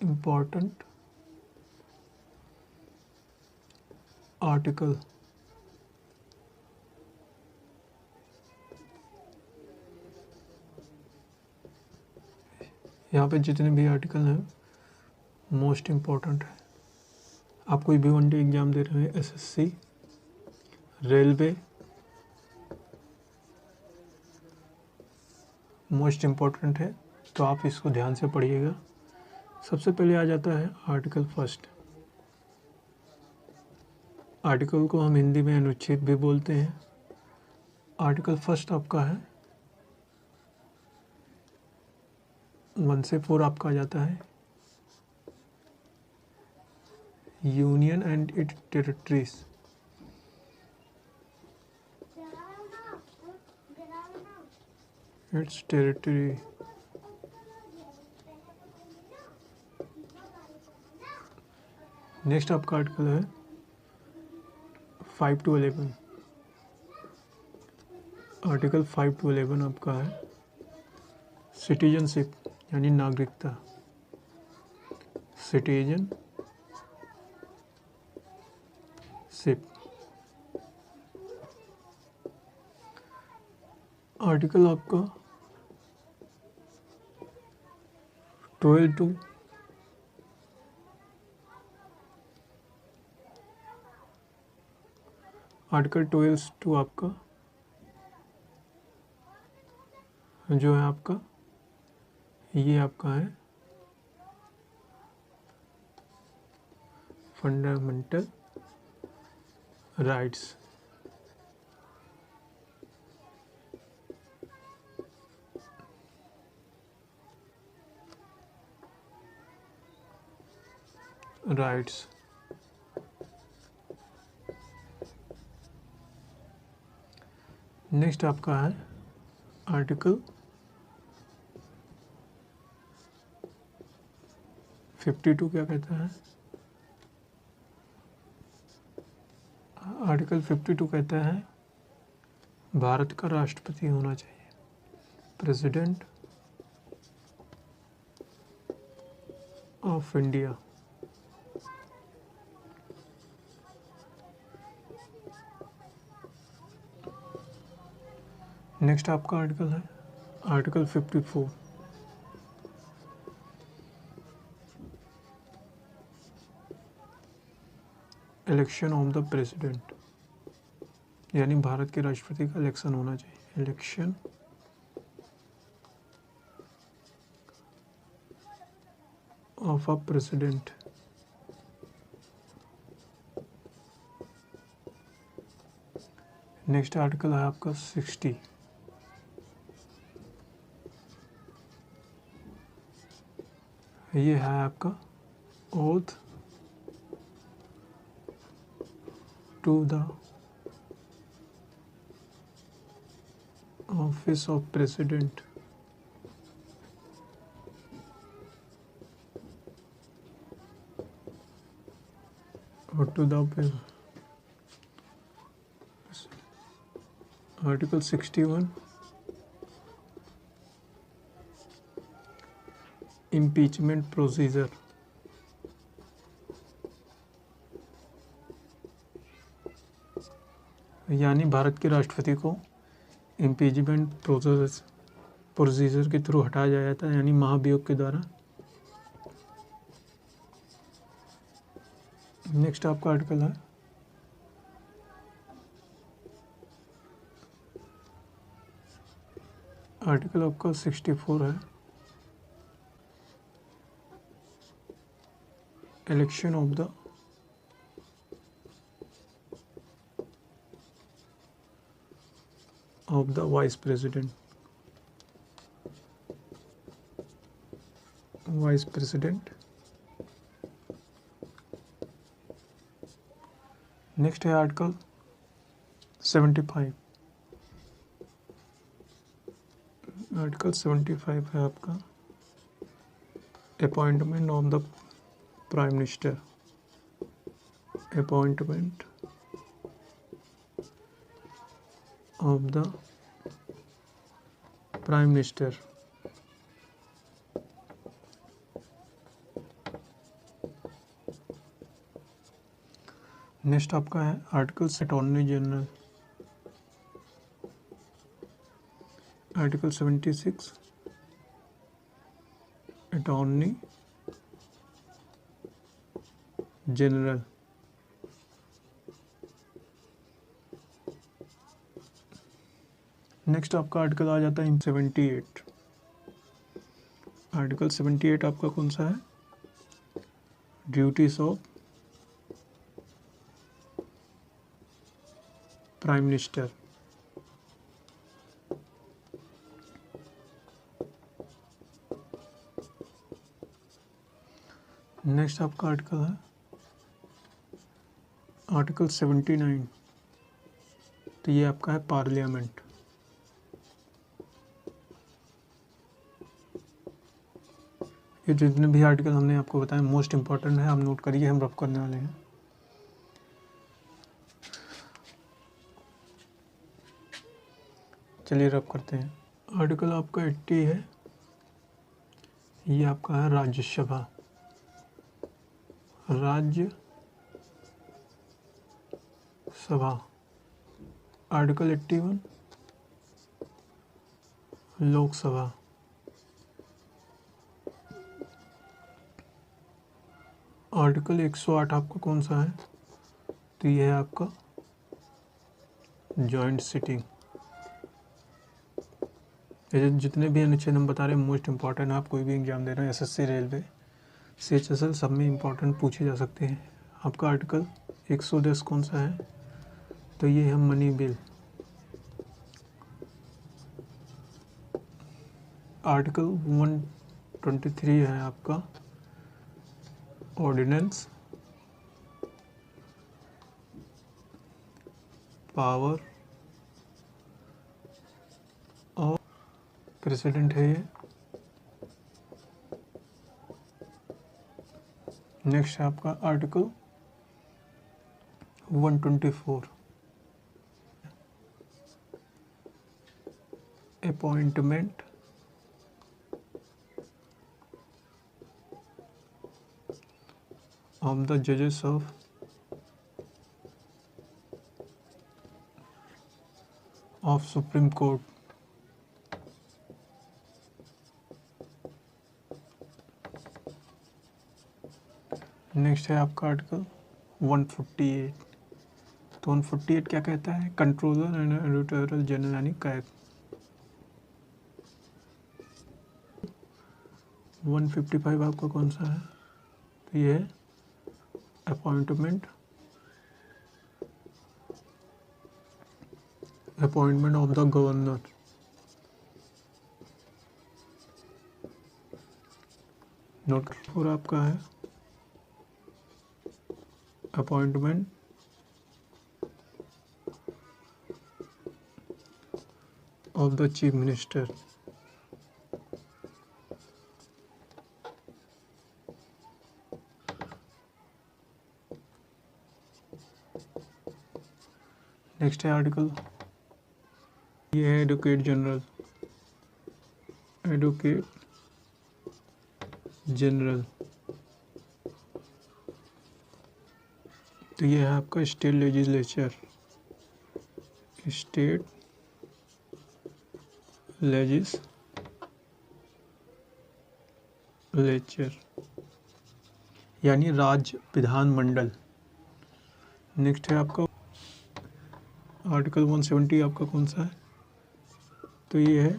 Important article. यहाँ पे जितने भी आर्टिकल हैं मोस्ट इम्पोर्टेंट है। आप कोई भी वनडे एग्ज़ाम दे रहे हैं, एसएससी, रेलवे, मोस्ट इम्पोर्टेंट है, तो आप इसको ध्यान से पढ़िएगा। सबसे पहले आ जाता है आर्टिकल फर्स्ट। आर्टिकल को हम हिंदी में अनुच्छेद भी बोलते हैं। आर्टिकल फर्स्ट आपका है 1 से 4 आपका आ जाता है union and it's territories. It's territory. Next आपका आर्टिकल है 5 to 11। आर्टिकल 5 to 11 आपका है सिटीजनशिप यानी नागरिकता। सिटीजनशिप। आर्टिकल आपका 12 to आर्टिकल 12 टू आपका जो है आपका ये आपका है फंडामेंटल राइट्स। राइट्स। नेक्स्ट आपका है आर्टिकल 52 क्या कहता है? आर्टिकल 52 कहता है भारत का राष्ट्रपति होना चाहिए, प्रेसिडेंट ऑफ इंडिया। नेक्स्ट आपका आर्टिकल है article 54। Election of the president यानी भारत के राष्ट्रपति का इलेक्शन होना चाहिए। Election of a president. Next article है आपका 60। ये है आपका oath to the office of president. और to the article 61 impeachment procedure. यानी भारत के राष्ट्रपति को इम्पीचमेंट प्रोसीजर के थ्रू हटाया जाता है, यानी महाभियोग के द्वारा। नेक्स्ट आपका आर्टिकल है आर्टिकल आपका 64 है election of the vice president. Vice president. Next है आर्टिकल 75। आर्टिकल 75 है आपका appointment of the prime minister. Appointment of the prime minister. Next आपका है article attorney general, article 76 attorney general. Next आपका आर्टिकल आ जाता है 78। आर्टिकल 78 आपका कौन सा है? Duties of prime minister. Next आपका आर्टिकल है आर्टिकल 79, तो ये आपका है पार्लियामेंट। ये जितने भी आर्टिकल हमने आपको बताया मोस्ट इम्पॉर्टेंट है, आप नोट करिए, हम रफ करने वाले हैं। चलिए रफ करते हैं। आर्टिकल आपका 80 है, ये आपका है राज्यसभा, राज्य सभा। आर्टिकल 81 लोकसभा। आर्टिकल 108 आपका कौन सा है? तो ये है आपका जॉइंट सिटिंग। ये जितने भी अनुच्छेद हम बता रहे हैं मोस्ट इम्पॉर्टेंट, आप कोई भी एग्जाम दे रहे हैं, एसएससी, रेलवे, CHSL, सब में इम्पॉर्टेंट पूछे जा सकते हैं। आपका आर्टिकल 110 कौन सा है? तो ये है मनी बिल। आर्टिकल 123 है आपका ऑर्डिनेंस, पावर और प्रेसिडेंट है ये। नेक्स्ट है आपका आर्टिकल 124 अपॉइंटमेंट ऑफ द जजेस ऑफ सुप्रीम कोर्ट। नेक्स्ट है आपका आर्टिकल 148। तो 148 क्या कहता है? कंट्रोलर एंड एडिटोरियल जनरल यानी कैग। 155 आपका कौन सा है? तो ये है appointment of the governor. Note और आपका है appointment of the chief minister. Next है आर्टिकल, ये है एडवोकेट जनरल, एडवोकेट जनरल। तो ये है आपका स्टेट लेजिस्लेचर, स्टेट लेजिस्लेचर यानी राज्य विधानमंडल। नेक्स्ट है आपका आर्टिकल 170 आपका कौन सा है? तो ये है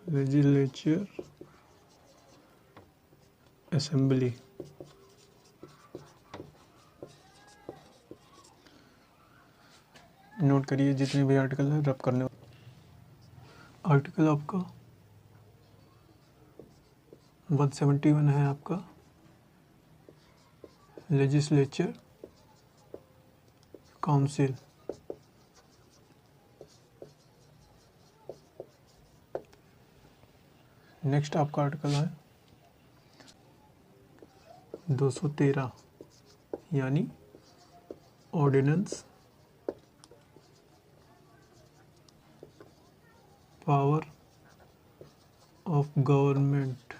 लेजिस्लेचर असेंबली। नोट करिए जितने भी आर्टिकल है रब करने। आर्टिकल आपका 171 है आपका लेजिस्लेचर काउंसिल। नेक्स्ट आपका आर्टिकल है 213 यानी ordinance power of government.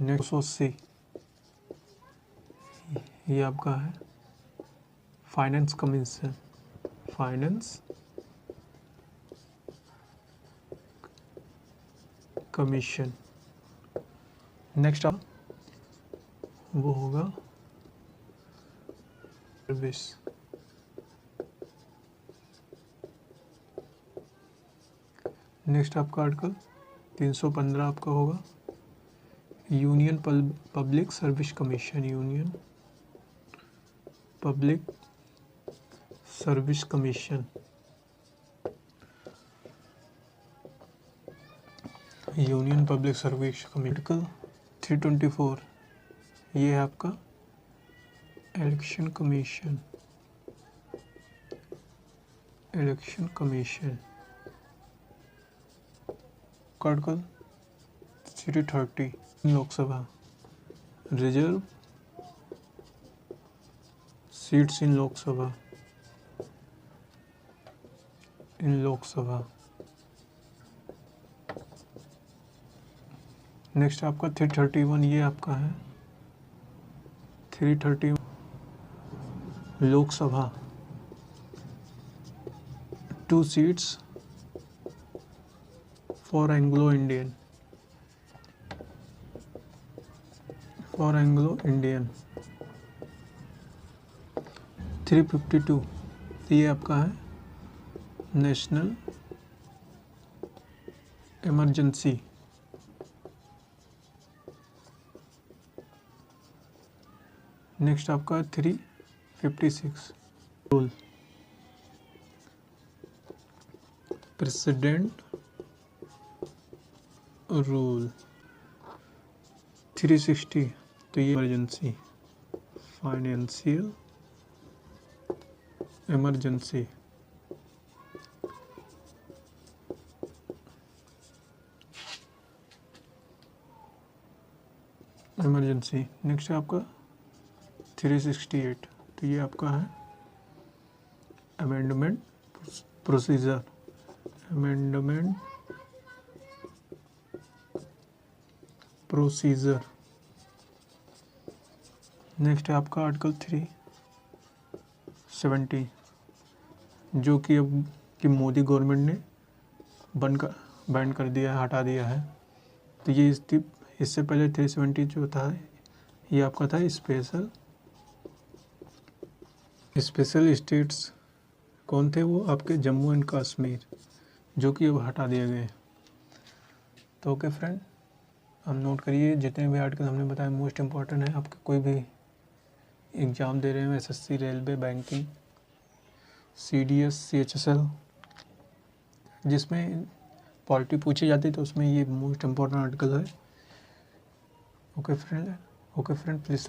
Next 280 ये आपका है finance commission, finance commission. Next आप वो होगा सर्विस। नेक्स्ट आपका आर्टिकल 315 आपका होगा union public service commission, union public service commission. Union public service commission. Article 324 ये है आपका election commission, election commission. Article 330 Lok Sabha, reserve seats in Lok Sabha, in Lok Sabha. Next आपका 331 ये आपका है 330 Lok Sabha 2 seats for Anglo Indian, for Anglo Indian. 352 ये आपका है नेशनल इमरजेंसी। नेक्स्ट आपका 356 रूल, प्रेसिडेंट रूल। 360 तो ये emergency, financial emergency. Emergency. Next है आपका 368 तो ये आपका है amendment procedure, amendment procedure. Next है आपका आर्टिकल 370 जो कि अब कि मोदी गवर्नमेंट ने बैन कर दिया है, हटा दिया है। तो ये इससे पहले 370 जो था ये आपका था स्पेशल स्टेट्स। कौन थे वो? आपके जम्मू एंड कश्मीर, जो कि अब हटा दिए गए। तो ओके फ्रेंड, हम नोट करिए जितने भी आर्टिकल हमने बताए मोस्ट इम्पॉर्टेंट है। आपके कोई भी एग्ज़ाम दे रहे हैं SSC, railway, banking, CDS, CHSL, जिसमें पॉलिटी पूछी जाती है तो उसमें ये मोस्ट इम्पॉर्टेंट आर्टिकल है। Okay friend, please